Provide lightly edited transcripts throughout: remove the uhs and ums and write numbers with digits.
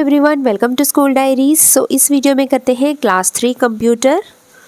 Everyone, welcome to school diaries. So इस video में करते हैं क्लास 3 कंप्यूटर।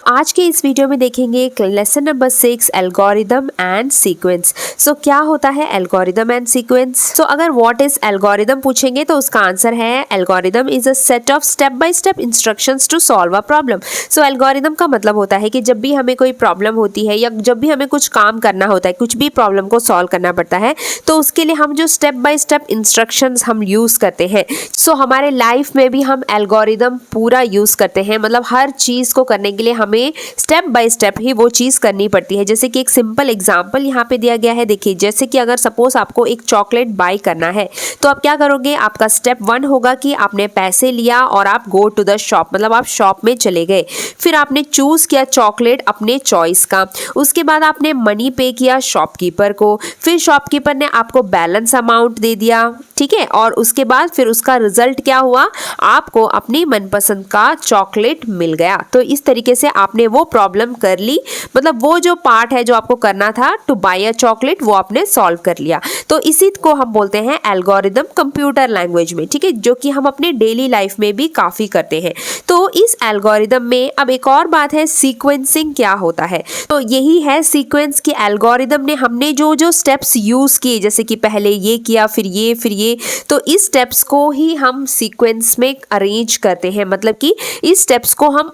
आज के इस वीडियो में देखेंगे lesson number 6 algorithm and sequence. So क्या होता है एल्गोरिदम एंड सीक्वेंस? सो अगर व्हाट इज एल्गोरिदम पूछेंगे तो उसका आंसर है algorithm is a set of step by step instructions to solve a problem. So algorithm का मतलब होता है कि जब भी हमें कोई प्रॉब्लम होती है या जब भी हमें कुछ काम करना होता है, कुछ भी प्रॉब्लम को सॉल्व करना पड़ता है, तो उसके लिए हम जो स्टेप बाय स्टेप इंस्ट्रक्शंस हम यूज करते हैं। सो हमारे लाइफ में भी हम एल्गोरिदम पूरा यूज करते हैं, मतलब हर चीज को करने के लिए हमें स्टेप बाय स्टेप ही वो चीज करनी पड़ती है। जैसे कि एक सिंपल एग्जांपल यहाँ पे दिया गया है, देखिए जैसे कि अगर सपोज आपको एक चॉकलेट बाय करना है तो आप क्या करोगे, आपका स्टेप 1 होगा कि आपने पैसे लिया और आप गो टू द शॉप, मतलब आप शॉप में चले गए, फिर आपने चूज किया चॉकलेट अपने चॉइस का, उसके बाद आपने मनी पे किया शॉपकीपर को, फिर शॉपकीपर ने आपको बैलेंस अमाउंट दे दिया, ठीक है, और उसके बाद फिर उसका रिजल्ट क्या हुआ, आपको अपनी मनपसंद का चॉकलेट मिल गया। तो इस तरीके से आपने वो प्रॉब्लम कर ली, मतलब वो जो पार्ट है जो आपको करना था टू बाय अ चॉकलेट, वो आपने सॉल्व कर लिया। तो इसी को हम बोलते हैं एल्गोरिदम कंप्यूटर लैंग्वेज में, ठीक है, जो कि हम अपने डेली लाइफ में भी काफी करते हैं। तो इस एल्गोरिदम में अब एक और बात है, सीक्वेंसिंग क्या होता है। तो यही है सीक्वेंस की एल्गोरिदम ने हमने जो जो स्टेप्स यूज किए, जैसे कि पहले ये किया फिर ये, तो इस स्टेप्स को ही हम सीक्वेंस में अरेंज करते हैं। मतलब कि इस स्टेप्स को हम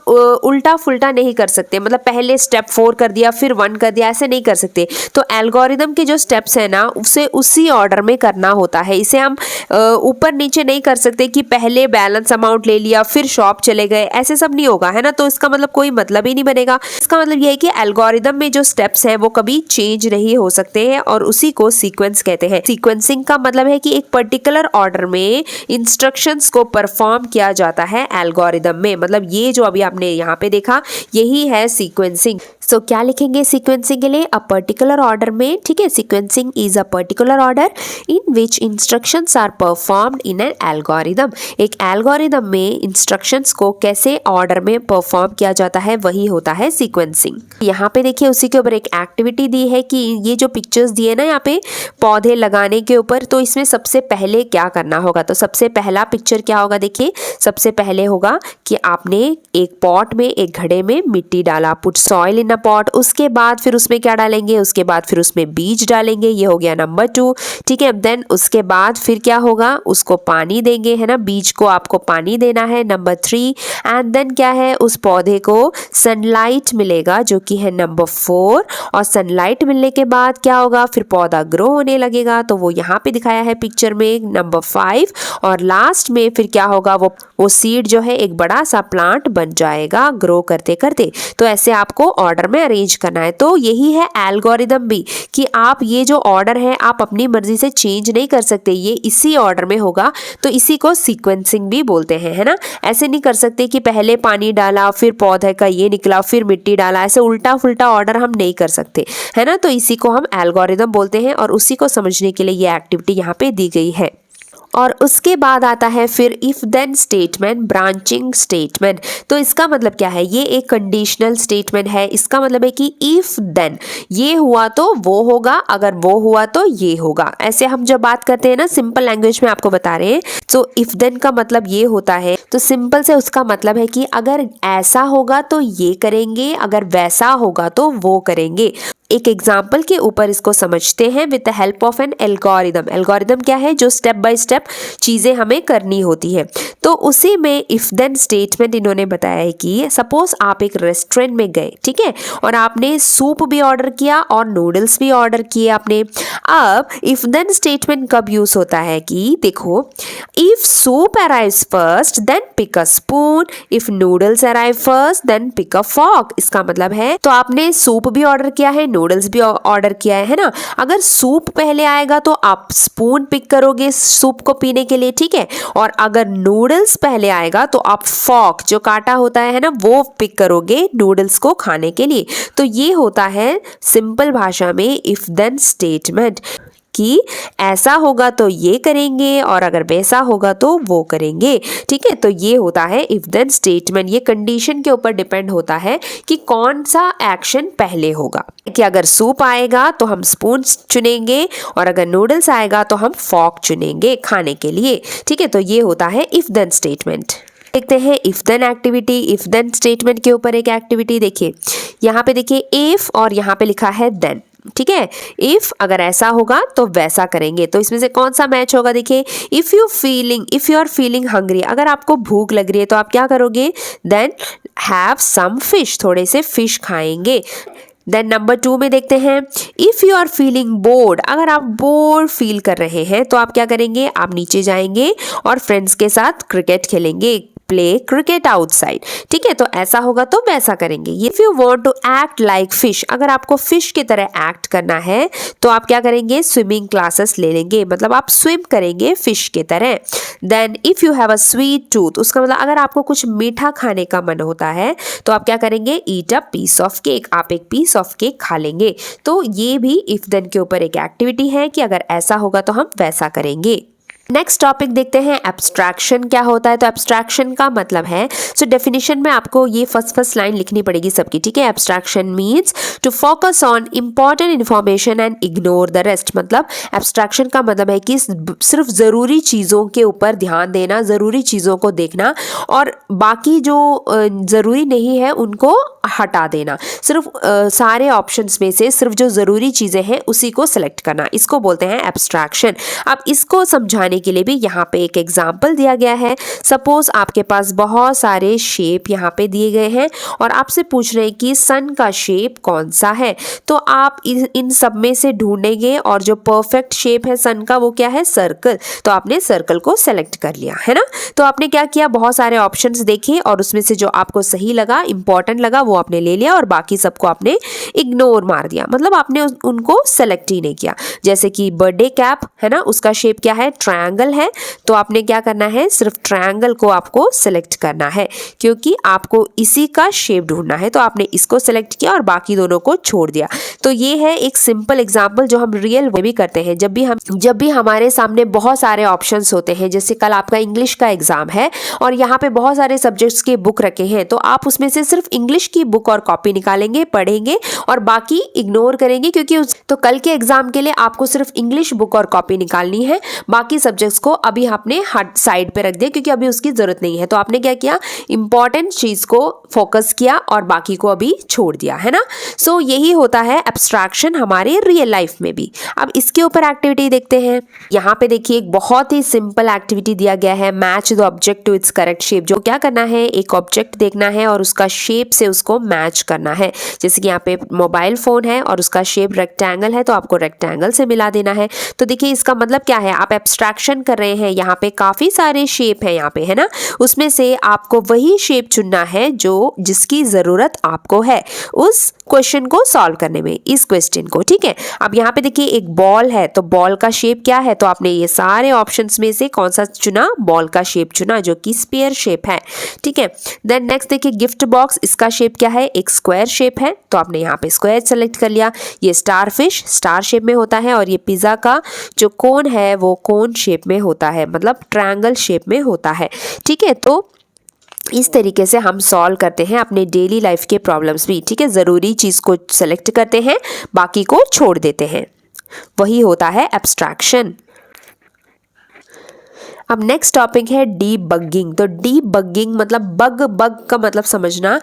उल्टा फुल्टा नहीं कर सकते, मतलब पहले स्टेप 4 कर दिया फिर 1 कर दिया, ऐसे नहीं कर सकते। तो एल्गोरिदम के जो स्टेप्स है ना, उसे उसी ऑर्डर में करना होता है। इसे हम ऊपर नीचे नहीं कर सकते कि पहले बैलेंस अमाउंट ले लिया फिर शॉप चले गए, ऐसे सब नहीं होगा, है ना। तो इसका मतलब कोई मतलब ही नहीं बनेगा। इसका मतलब यह है कि एल्गोरिदम में जो स्टेप्स हैं वो कभी चेंज नहीं हो सकते हैं, और उसी को सीक्वेंस कहते हैं। सीक्वेंसिंग का मतलब है कि एक पर्टिकुलर ऑर्डर में इंस्ट्रक्शंस को परफॉर्म किया जाता है एल्गोरिदम में। मतलब ये जो अभी आपने यहाँ पे देखा, यही है सीक्वेंसिंग। सो क्या लिखेंगे सीक्वेंसिंग के लिए, अ पर्टिकुलर ऑर्डर में, ठीक है। Sequencing is a particular order in which instructions are performed in an algorithm. एक एल्गोरिदम में इंस्ट्रक्शंस को कैसे ऑर्डर में परफॉर्म किया जाता है, वही होता है सीक्वेंसिंग। यहाँ पे देखिए उसी के ऊपर एक एक्टिविटी दी है कि ये जो पिक्चर्स दिए ना यहाँ पे पौधे लगाने के ऊपर, तो इसमें सबसे पहले क्या करना होगा। तो सबसे पहला पिक्चर क्या होगा, देखिए सबसे पहले होगा कि आपने एक पॉट में, एक घड़े में मिट्टी डाला, put soil in a pot. उसके बाद फिर उसमें क्या डालेंगे, उसके बाद फिर उसमें बीज डालेंगे, ये हो गया नंबर 2, ठीक है। देन उसके बाद फिर क्या होगा, उसको पानी देंगे, है ना, बीज को आपको पानी देना है, नंबर 3। एंड देन क्या है, उस पौधे को सनलाइट मिलेगा, जो कि है नंबर 4। और सनलाइट मिलने के बाद क्या होगा, फिर पौधा ग्रो होने लगेगा, तो वो यहाँ पे दिखाया है पिक्चर में, नंबर 5। और लास्ट में फिर क्या होगा, वो सीड जो है एक बड़ा सा प्लांट बन जाएगा ग्रो करते करते। तो ऐसे आपको ऑर्डर में अरेंज करना है। तो यही है एल्गोरिदम भी, कि आप ये जो ऑर्डर है आप अपनी मर्जी से चेंज नहीं कर सकते, ये इसी ऑर्डर में होगा। तो इसी को सीक्वेंसिंग भी बोलते हैं, है ना। ऐसे नहीं कर सकते कि पहले पानी डाला फिर पौधे का ये निकला फिर मिट्टी डाला, ऐसे उल्टा फुल्टा ऑर्डर हम नहीं कर सकते, है ना। तो इसी को हम एल्गोरिदम बोलते हैं, और उसी को समझने के लिए ये एक्टिविटी यहाँ पे दी गई है। और उसके बाद आता है फिर if then statement, branching statement. तो इसका मतलब क्या है, ये एक कंडीशनल स्टेटमेंट है। इसका मतलब है कि इफ देन ये हुआ तो वो होगा, अगर वो हुआ तो ये होगा। ऐसे हम जब बात करते हैं ना, सिंपल लैंग्वेज में आपको बता रहे हैं, तो इफ देन का मतलब ये होता है। तो सिंपल से उसका मतलब है कि अगर ऐसा होगा तो ये करेंगे, अगर वैसा होगा तो वो करेंगे। एक एग्जाम्पल के ऊपर इसको समझते हैं with the help of N algorithm. Algorithm क्या है, जो स्टेप बाय स्टेप चीजें हमें करनी होती है। तो उसी में इफ देन स्टेटमेंट इन्होंने बताया है कि सपोज आप एक रेस्टोरेंट में गए, ठीक है, और आपने सूप भी ऑर्डर किया और नूडल्स भी ऑर्डर किए आपने। अब इफ देन स्टेटमेंट कब यूज होता है कि देखो, if soup arrives first then pick a spoon, if noodles arrive first then pick a fork. इसका मतलब है, तो आपने सूप भी ऑर्डर किया है, नूडल्स भी ऑर्डर किया है ना। अगर सूप पहले आएगा तो आप स्पून पिक करोगे सूप को पीने के लिए, ठीक है, और अगर नूडल्स पहले आएगा तो आप फॉर्क, जो कांटा होता है ना, वो पिक करोगे नूडल्स को खाने के लिए। तो ये होता है सिंपल भाषा में इफ देन स्टेटमेंट, कि ऐसा होगा तो ये करेंगे और अगर वैसा होगा तो वो करेंगे। ठीक है, तो ये होता है इफ देन स्टेटमेंट। ये कंडीशन के ऊपर डिपेंड होता है कि कौन सा एक्शन पहले होगा, कि अगर सूप आएगा तो हम स्पून चुनेंगे और अगर नूडल्स आएगा तो हम फॉर्क चुनेंगे खाने के लिए। ठीक है, तो ये होता है इफ देन स्टेटमेंट। देखते हैं if then activity. If then statement के ऊपर एक एक्टिविटी देखिए, यहाँ पे देखिए इफ और यहाँ पे लिखा है देन। ठीक है, इफ अगर ऐसा होगा तो वैसा करेंगे, तो इसमें से कौन सा मैच होगा? देखिए if you are feeling hungry, अगर आपको भूख लग रही है तो आप क्या करोगे? देन हैव सम फिश, थोड़े से फिश खाएंगे। देन नंबर 2 में देखते हैं if you are feeling bored, अगर आप बोर्ड फील कर रहे हैं तो आप क्या करेंगे? आप नीचे जाएंगे और फ्रेंड्स के साथ क्रिकेट खेलेंगे, प्ले क्रिकेट आउटसाइड। ठीक है, तो ऐसा होगा तो वैसा करेंगे। If you want to act like fish, अगर आपको फिश की तरह एक्ट करना है तो आप क्या करेंगे? स्विमिंग क्लासेस ले लेंगे, मतलब आप स्विम करेंगे फिश की तरह। Then if you have a sweet tooth, उसका मतलब अगर आपको कुछ मीठा खाने का मन होता है तो आप क्या करेंगे? ईट अ पीस ऑफ केक, आप एक पीस ऑफ केक खा लेंगे। तो ये भी इफ देन के ऊपर एक एक्टिविटी है कि अगर ऐसा होगा तो हम वैसा करेंगे। नेक्स्ट टॉपिक देखते हैं एब्स्ट्रैक्शन क्या होता है। तो एब्स्ट्रैक्शन का मतलब है, सो डेफिनेशन में आपको ये फर्स्ट लाइन लिखनी पड़ेगी सबकी। ठीक है, abstraction means to focus on important information and ignore the rest. मतलब एब्स्ट्रैक्शन का मतलब है कि सिर्फ ज़रूरी चीज़ों के ऊपर ध्यान देना, ज़रूरी चीज़ों को देखना और बाकी जो ज़रूरी नहीं है उनको हटा देना। सिर्फ सारे ऑप्शंस में से सिर्फ जो ज़रूरी चीज़ें हैं उसी को सिलेक्ट करना, इसको बोलते हैं एब्स्ट्रैक्शन। अब इसको समझाने के लिए भी यहाँ पे एक एग्जाम्पल दिया गया है। सपोज आपके पास बहुत सारे शेप यहाँ पे दिए गए हैं और आपसे पूछ रहे हैं कि सन का शेप कौन सा है, तो आप इन सब में से ढूंढेंगे और जो परफेक्ट शेप है सन का वो क्या है? सर्कल। तो आपने सर्कल को सेलेक्ट कर लिया है ना। तो आपने क्या किया? बहुत सारे ऑप्शंस देखे और उसमें से जो आपको सही लगा, इंपॉर्टेंट लगा, वो आपने ले लिया और बाकी सबको आपने इग्नोर मार दिया, मतलब आपने उनको सेलेक्ट ही नहीं किया। जैसे कि बर्थडे कैप है ना, उसका शेप क्या है? ट्रायंगल है, तो आपने क्या करना है? सिर्फ ट्रायंगल को आपको सेलेक्ट करना है क्योंकि आपको इसी का शेप ढूंढना है। तो आपने इसको सेलेक्ट किया और बाकी दोनों को छोड़ दिया। तो ये है एक सिंपल एग्जांपल जो हम रियल वे भी करते हैं। जब भी हमारे सामने बहुत सारे ऑप्शंस होते हैं, जैसे कल आपका इंग्लिश का एग्जाम है और यहाँ पे बहुत सारे सब्जेक्ट्स के बुक रखे हैं, तो आप उसमें से सिर्फ इंग्लिश की बुक और कॉपी निकालेंगे, पढ़ेंगे और बाकी इग्नोर करेंगे क्योंकि तो कल के एग्जाम के लिए आपको सिर्फ इंग्लिश बुक और कॉपी निकालनी है, बाकी सब्जेक्ट्स को अभी आपने हट साइड पे रख दिया क्योंकि अभी उसकी जरूरत नहीं है। तो आपने क्या किया? इंपॉर्टेंट चीज को फोकस किया और बाकी को अभी छोड़ दिया, है ना। सो यही होता है एब्स्ट्रैक्शन हमारे रियल लाइफ में भी। अब इसके ऊपर एक्टिविटी देखते हैं। यहाँ पे देखिए एक बहुत ही सिंपल एक्टिविटी दिया गया है, match the object to its correct shape. जो क्या करना है? एक ऑब्जेक्ट देखना है और उसका शेप से उसको मैच करना है। जैसे कि यहाँ पे मोबाइल फोन है और उसका शेप रेक्टेंगल है, तो आपको रेक्टेंगल से मिला देना है। तो देखिए इसका मतलब क्या है? आप एब्स्ट्रैक्शन कर रहे हैं, यहाँ पे काफी सारे शेप है यहाँ पे, है ना। उसमें से आपको वही शेप चुनना है जो जिसकी जरूरत आपको है उस क्वेश्चन को सॉल्व करने में, इस क्वेश्चन को। ठीक है, अब यहाँ पे देखिए एक बॉल है, तो बॉल का शेप क्या है? तो आपने ये सारे ऑप्शंस में से कौन सा चुना? बॉल का शेप चुना जो कि स्फीयर शेप है। ठीक है, देन नेक्स्ट देखिए गिफ्ट बॉक्स, इसका शेप क्या है? एक स्क्वायर शेप है, तो आपने यहाँ पे स्क्वायर सेलेक्ट कर लिया। ये स्टार फिश स्टार शेप में होता है और ये पिज्जा का जो कोन है वो कोन शेप में होता है, मतलब ट्रायंगल शेप में होता है। ठीक है, तो इस तरीके से हम सॉल्व करते हैं अपने डेली लाइफ के प्रॉब्लम्स भी। ठीक है, ज़रूरी चीज़ को सेलेक्ट करते हैं, बाकी को छोड़ देते हैं, वही होता है एब्स्ट्रैक्शन। अब नेक्स्ट टॉपिक है डीबगिंग। तो डीबगिंग मतलब बग का मतलब समझना।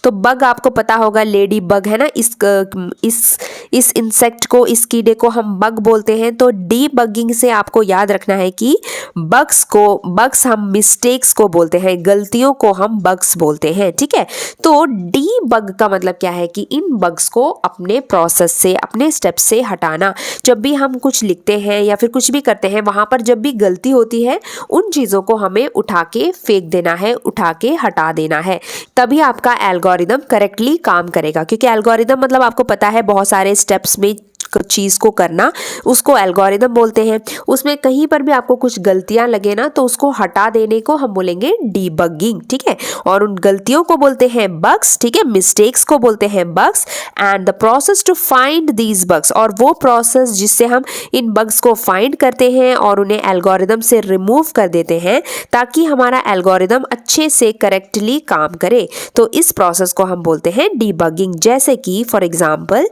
तो बग आपको पता होगा, लेडी बग है ना, इस इंसेक्ट को, इस कीड़े को हम बग बोलते हैं। तो डीबगिंग से आपको याद रखना है कि बग्स हम मिस्टेक्स को बोलते हैं, गलतियों को हम बग्स बोलते हैं। ठीक है, तो डीबग का मतलब क्या है कि इन बग्स को अपने प्रोसेस से, अपने स्टेप से हटाना। जब भी हम कुछ लिखते हैं या फिर कुछ भी करते हैं, वहां पर जब भी गलती होती है उन चीज़ों को हमें उठा के फेंक देना है, उठा के हटा देना है, तभी आपका एल्गोरिदम करेक्टली काम करेगा। क्योंकि एल्गोरिदम मतलब आपको पता है बहुत सारे स्टेप्स में चीज़ को करना, उसको एल्गोरिदम बोलते हैं। उसमें कहीं पर भी आपको कुछ गलतियां लगे ना तो उसको हटा देने को हम बोलेंगे डीबगिंग, ठीक है। और उन गलतियों को बोलते हैं बग्स, ठीक है, मिस्टेक्स को बोलते हैं bugs. And the process to find these bugs, और वो प्रोसेस जिससे हम इन बग्स को फाइंड करते हैं और उन्हें एल्गोरिदम से रिमूव कर देते हैं ताकि हमारा एल्गोरिदम अच्छे से करेक्टली काम करे, तो इस प्रोसेस को हम बोलते हैं डीबगिंग। जैसे कि फॉर एग्जांपल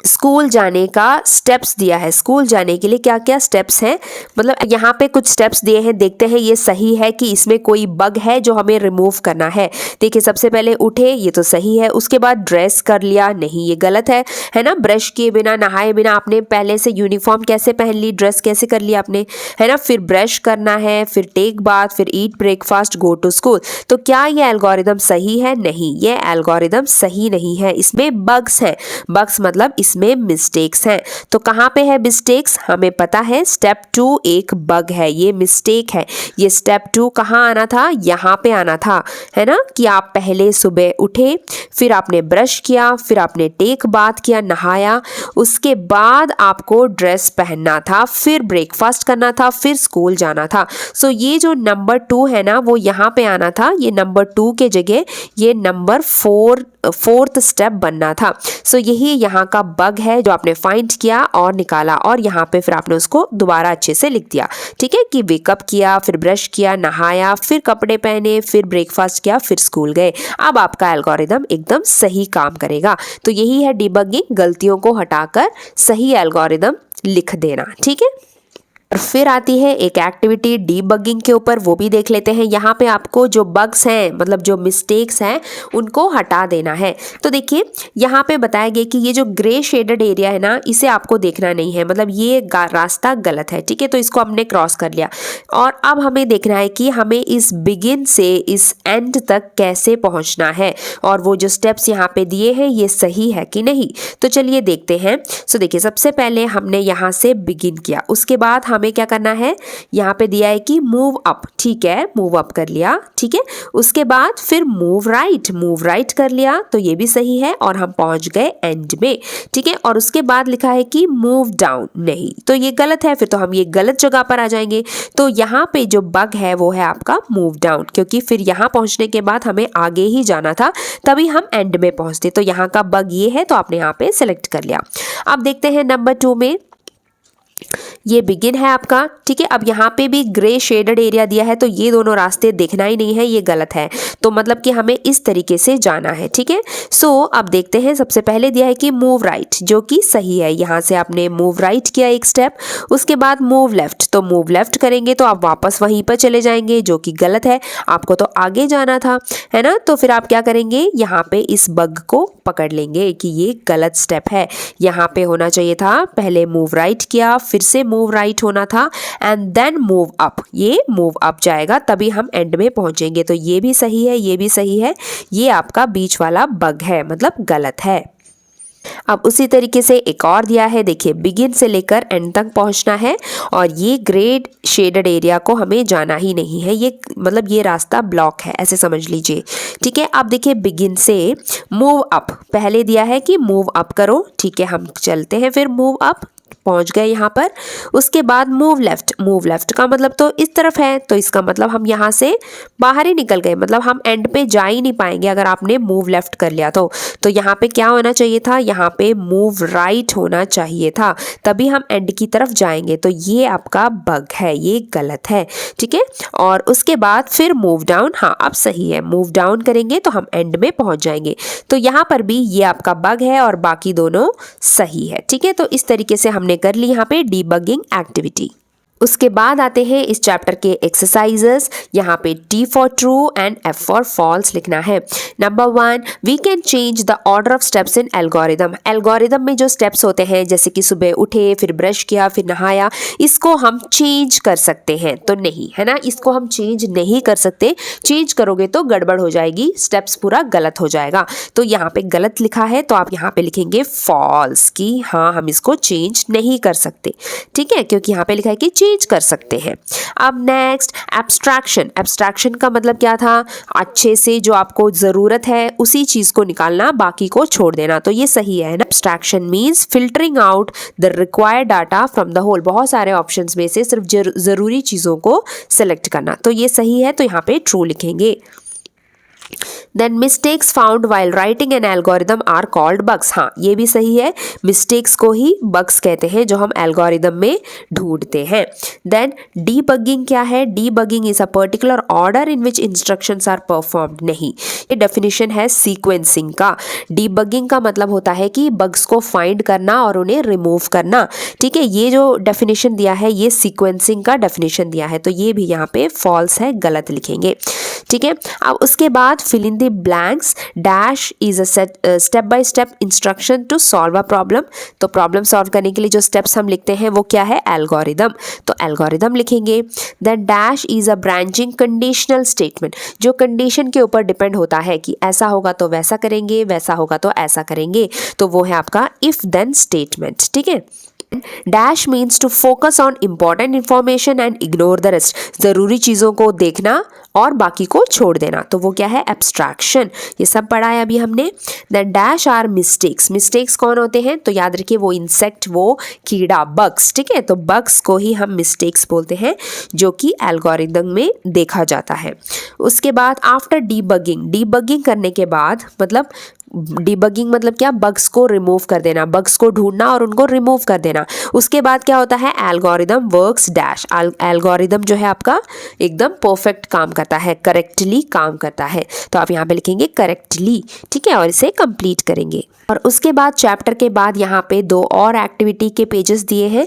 स्कूल जाने का स्टेप्स दिया है, स्कूल जाने के लिए क्या क्या स्टेप्स हैं, मतलब यहाँ पे कुछ स्टेप्स दिए हैं, देखते हैं ये सही है कि इसमें कोई बग है जो हमें रिमूव करना है। देखिए सबसे पहले उठे, ये तो सही है। उसके बाद ड्रेस कर लिया, नहीं ये गलत है ना। ब्रश किए बिना, नहाए बिना आपने पहले से यूनिफॉर्म कैसे पहन ली, ड्रेस कैसे कर ली आपने, है ना। फिर ब्रश करना है, फिर टेक बाथ, फिर eat breakfast, go to school. तो क्या ये एल्गोरिदम सही है? नहीं, ये एल्गोरिदम सही नहीं है, इसमें बग्स हैं। बग्स मतलब में मिस्टेक्स हैं। तो कहाँ पे है मिस्टेक्स? हमें पता है स्टेप 2 एक बग है, ये मिस्टेक है। ये स्टेप 2 कहाँ आना था? यहाँ पे आना था, है ना, कि आप पहले सुबह उठे, फिर आपने ब्रश किया, फिर आपने टेक बाथ किया, नहाया, उसके बाद आपको ड्रेस पहनना था, फिर ब्रेकफास्ट करना था, फिर स्कूल जाना था। सो ये जो नंबर 2 है ना वो यहाँ पे आना था, ये नंबर 2 के जगह ये नंबर 4th स्टेप बनना था। सो यही यहाँ का बग है जो आपने फाइंड किया और निकाला, और यहाँ पे फिर आपने उसको दोबारा अच्छे से लिख दिया, ठीक है, कि वेकअप किया, फिर ब्रश किया, नहाया, फिर कपड़े पहने, फिर ब्रेकफास्ट किया, फिर स्कूल गए। अब आपका एल्गोरिदम एकदम सही काम करेगा। तो यही है डिबगिंग, गलतियों को हटाकर सही एल्गोरिदम लिख देना, ठीक है। और फिर आती है एक एक्टिविटी डीबगिंग के ऊपर, वो भी देख लेते हैं। यहाँ पे आपको जो बग्स हैं, मतलब जो मिस्टेक्स हैं, उनको हटा देना है। तो देखिए यहाँ पे बताया गया कि ये जो ग्रे शेडेड एरिया है ना, इसे आपको देखना नहीं है, मतलब ये रास्ता गलत है, ठीक है। तो इसको हमने क्रॉस कर लिया, और अब हमें देखना है कि हमें इस बिगिन से इस एंड तक कैसे पहुँचना है, और वो जो स्टेप्स यहाँ पे दिए हैं ये सही है कि नहीं। तो चलिए देखते हैं। सो देखिए सबसे पहले हमने यहाँ से बिगिन किया, उसके बाद हमें क्या करना है, यहाँ पे दिया है कि मूव अप, ठीक है, मूव अप कर लिया, ठीक है। उसके बाद फिर मूव राइट कर लिया, तो ये भी सही है, और हम पहुंच गए एंड में, ठीक है। और उसके बाद लिखा है कि मूव डाउन, नहीं, तो ये गलत है, फिर तो हम ये गलत जगह पर आ जाएंगे। तो यहाँ पे जो बग है वो है आपका मूव डाउन, क्योंकि फिर यहाँ पहुंचने के बाद हमें आगे ही जाना था, तभी हम एंड में पहुंचते। तो यहाँ का बग ये है, तो आपने यहाँ पे सेलेक्ट कर लिया। अब देखते हैं नंबर 2 में, ये बिगिन है आपका, ठीक है। अब यहाँ पे भी ग्रे शेडेड एरिया दिया है, तो ये दोनों रास्ते देखना ही नहीं है, ये गलत है। तो मतलब कि हमें इस तरीके से जाना है, ठीक है। सो अब देखते हैं, सबसे पहले दिया है कि मूव राइट, जो कि सही है। यहाँ से आपने मूव राइट किया एक स्टेप, उसके बाद मूव लेफ्ट, तो मूव लेफ्ट करेंगे तो आप वापस वहीं पर चले जाएंगे, जो कि गलत है, आपको तो आगे जाना था, है ना। तो फिर आप क्या करेंगे, यहाँ पे इस बग को पकड़ लेंगे कि ये गलत स्टेप है। यहाँ पे होना चाहिए था पहले मूव राइट किया, फिर से मूव राइट होना था, एंड देन मूव अप, ये मूव अप जाएगा, तभी हम एंड में पहुंचेंगे। तो ये भी सही है, ये भी सही है, ये आपका बीच वाला बग है, मतलब गलत है। अब उसी तरीके से एक और दिया है, देखिए बिगिन से लेकर एंड तक पहुंचना है, और ये ग्रे शेडेड एरिया को हमें जाना ही नहीं है, ये मतलब ये रास्ता ब्लॉक है, ऐसे समझ लीजिए, ठीक है। अब देखिए बिगिन से मूव अप, पहले दिया है कि मूव अप करो, ठीक है, हम चलते हैं, फिर मूव अप, पहुंच गए यहाँ पर। उसके बाद मूव लेफ्ट का मतलब तो इस तरफ है, तो इसका मतलब हम यहाँ से बाहर ही निकल गए, मतलब हम एंड पे जा ही नहीं पाएंगे अगर आपने मूव लेफ्ट कर लिया तो यहाँ पे क्या होना चाहिए था, यहाँ पे मूव राइट होना चाहिए था, तभी हम एंड की तरफ जाएंगे। तो ये आपका बग है, ये गलत है, ठीक है। और उसके बाद फिर मूव डाउन, हाँ अब सही है, मूव डाउन करेंगे तो हम एंड में पहुंच जाएंगे। तो यहाँ पर भी ये आपका बग है और बाकी दोनों सही है, ठीक है। तो इस तरीके से हमने कर ली यहाँ पे डीबगिंग एक्टिविटी। उसके बाद आते हैं इस चैप्टर के एक्सरसाइजेस। यहाँ पे T for true and F for false लिखना है। Number 1, we can change the order of steps in algorithm. Algorithm में जो स्टेप्स होते हैं, जैसे कि सुबह उठे, फिर ब्रश किया, फिर नहाया, इसको हम चेंज कर सकते हैं, तो नहीं, है ना, इसको हम चेंज नहीं कर सकते। चेंज करोगे तो गड़बड़ हो जाएगी, स्टेप्स पूरा गलत हो जाएगा। तो यहाँ पे गलत लिखा है, तो आप यहाँ पे लिखेंगे फॉल्स, कि हाँ हम इसको चेंज नहीं कर सकते, ठीक है, क्योंकि यहाँ पे लिखा है कि चेंज कर सकते हैं। अब नेक्स्ट एब्स्ट्रैक्शन। एब्स्ट्रैक्शन का मतलब क्या था, अच्छे से जो आपको ज़रूरत है उसी चीज़ को निकालना, बाकी को छोड़ देना, तो ये सही है ना। Abstraction means filtering out the required data from the whole, बहुत सारे ऑप्शंस में से सिर्फ ज़रूरी चीज़ों को सेलेक्ट करना, तो ये सही है, तो यहाँ पे ट्रू लिखेंगे। Then mistakes found while writing an algorithm are called bugs. हाँ, ये भी सही है, मिस्टेक्स को ही बग्स कहते हैं जो हम एल्गोरिदम में ढूंढते हैं। देन डीबगिंग क्या है, debugging is a particular order in which instructions are performed. नहीं, ये डेफिनेशन है सीक्वेंसिंग का। डीबगिंग का मतलब होता है कि बग्स को फाइंड करना और उन्हें रिमूव करना, ठीक है। ये जो डेफिनेशन दिया है ये सीक्वेंसिंग का डेफिनेशन दिया है, तो ये भी यहाँ पे फॉल्स है, गलत लिखेंगे, ठीक है। अब उसके बाद fill in the blanks, dash is a step by step instruction to solve a problem। तो प्रॉब्लम सॉल्व करने के लिए जो स्टेप्स हम लिखते हैं वो क्या है, एल्गोरिदम, तो एल्गोरिदम लिखेंगे। Then dash is a branching conditional statement, जो कंडीशन के ऊपर डिपेंड होता है कि ऐसा होगा तो वैसा करेंगे, वैसा होगा तो ऐसा करेंगे, तो वो है आपका इफ देन स्टेटमेंट, ठीक है। Dash means to focus on important information and ignore the rest, ज़रूरी चीज़ों को देखना और बाकी को छोड़ देना, तो वो क्या है, एब्स्ट्रैक्शन। ये सब पढ़ा है अभी हमने। Then dash are mistakes. Mistakes कौन होते हैं, तो याद रखिए वो इंसेक्ट, वो कीड़ा, बग्स, ठीक है। तो बग्स को ही हम मिस्टेक्स बोलते हैं जो कि एल्गोरिदम में देखा जाता है। उसके बाद आफ्टर डीबगिंग, डीबगिंग करने के बाद मतलब डीबगिंग मतलब क्या, बग्स को रिमूव कर देना, बग्स को ढूंढना और उनको रिमूव कर देना। उसके बाद क्या होता है, एल्गोरिदम वर्क्स डैश, एल्गोरिदम जो है आपका एकदम परफेक्ट काम करता है, करेक्टली काम करता है, तो आप यहाँ पे लिखेंगे करेक्टली, ठीक है, और इसे कंप्लीट करेंगे। और उसके बाद चैप्टर के बाद यहाँ पे 2 और एक्टिविटी के पेजेस दिए हैं,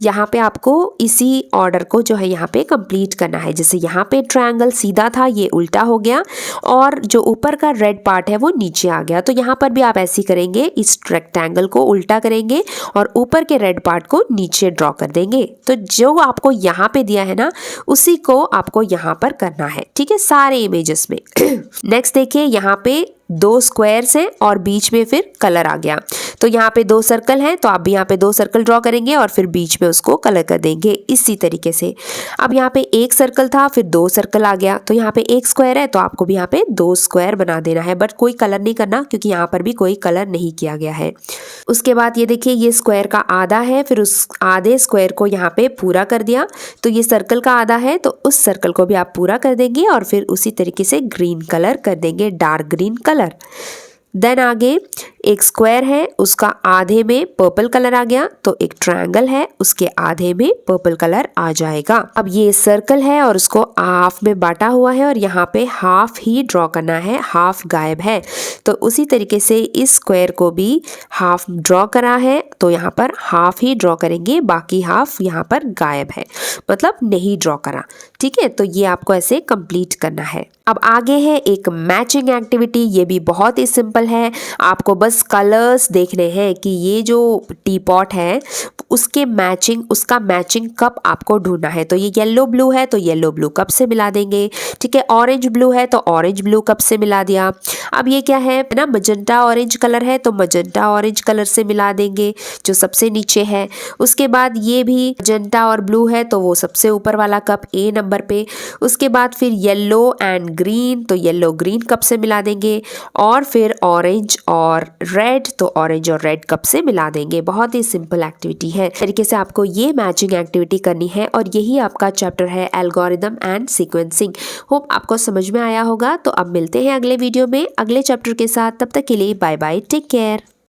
यहाँ पे आपको इसी ऑर्डर को जो है यहाँ पे कंप्लीट करना है। जैसे यहाँ पे ट्रायंगल सीधा था, ये उल्टा हो गया, और जो ऊपर का रेड पार्ट है वो नीचे आ गया, तो यहाँ पर भी आप ऐसे करेंगे, इस रेक्टेंगल को उल्टा करेंगे और ऊपर के रेड पार्ट को नीचे ड्रॉ कर देंगे। तो जो आपको यहाँ पे दिया है ना, उसी को आपको यहाँ पर करना है, ठीक है, सारे इमेजेस में। नेक्स्ट देखिए, यहाँ पे 2 स्क्वायर्स हैं और बीच में फिर कलर आ गया, तो यहाँ पे 2 सर्कल हैं, तो आप भी यहाँ पे 2 सर्कल ड्रॉ करेंगे और फिर बीच में उसको कलर कर देंगे इसी तरीके से। अब यहाँ पे 1 सर्कल था, फिर 2 सर्कल आ गया, तो यहाँ पे 1 स्क्वायर है, तो आपको भी यहाँ पे 2 स्क्वायर बना देना है, बट कोई कलर नहीं करना क्योंकि यहाँ पर भी कोई कलर नहीं किया गया है। उसके बाद ये देखिए, ये स्क्वायर का आधा है, फिर उस आधे स्क्वायर को यहाँ पे पूरा कर दिया, तो ये सर्कल का आधा है, तो उस सर्कल को भी आप पूरा कर देंगे और फिर उसी तरीके से ग्रीन कलर कर देंगे, डार्क ग्रीन कलर। देन आगे एक स्क्वायर है, उसका आधे में पर्पल कलर आ गया, तो एक ट्रायंगल है, उसके आधे में पर्पल कलर आ जाएगा। अब ये सर्कल है और उसको हाफ में बांटा हुआ है और यहाँ पे हाफ ही ड्रॉ करना है, हाफ गायब है, तो उसी तरीके से इस स्क्वायर को भी हाफ ड्रॉ करा है, तो यहाँ पर हाफ ही ड्रॉ करेंगे, बाकी हाफ यहाँ पर गायब है, मतलब नहीं ड्रॉ करा, ठीक है। तो ये आपको ऐसे कंप्लीट करना है। अब आगे है एक मैचिंग एक्टिविटी, ये भी बहुत ही सिंपल है, आपको बस कलर्स देखने हैं कि ये जो टी पॉट है उसके मैचिंग, उसका मैचिंग कप आपको ढूंढना है। तो ये येलो ब्लू है तो येलो ब्लू कप से मिला देंगे, ठीक है। ऑरेंज ब्लू है तो ऑरेंज ब्लू कप से मिला दिया। अब ये क्या है ना, मजेंटा ऑरेंज कलर है तो मजेंटा ऑरेंज कलर से मिला देंगे जो सबसे नीचे है। उसके बाद ये भी मजेंटा और ब्लू है तो वो सबसे ऊपर वाला कप ए नंबर पे। उसके बाद फिर येलो एंड ग्रीन, तो येलो ग्रीन कप से मिला देंगे, और फिर ऑरेंज और रेड, तो ऑरेंज और रेड कप से मिला देंगे। बहुत ही सिंपल एक्टिविटी है, तरीके से आपको ये मैचिंग एक्टिविटी करनी है और यही आपका चैप्टर है एल्गोरिदम एंड सीक्वेंसिंग। होप आपको समझ में आया होगा। तो अब मिलते हैं अगले वीडियो में अगले चैप्टर के साथ, तब तक के लिए बाय बाय, टेक केयर।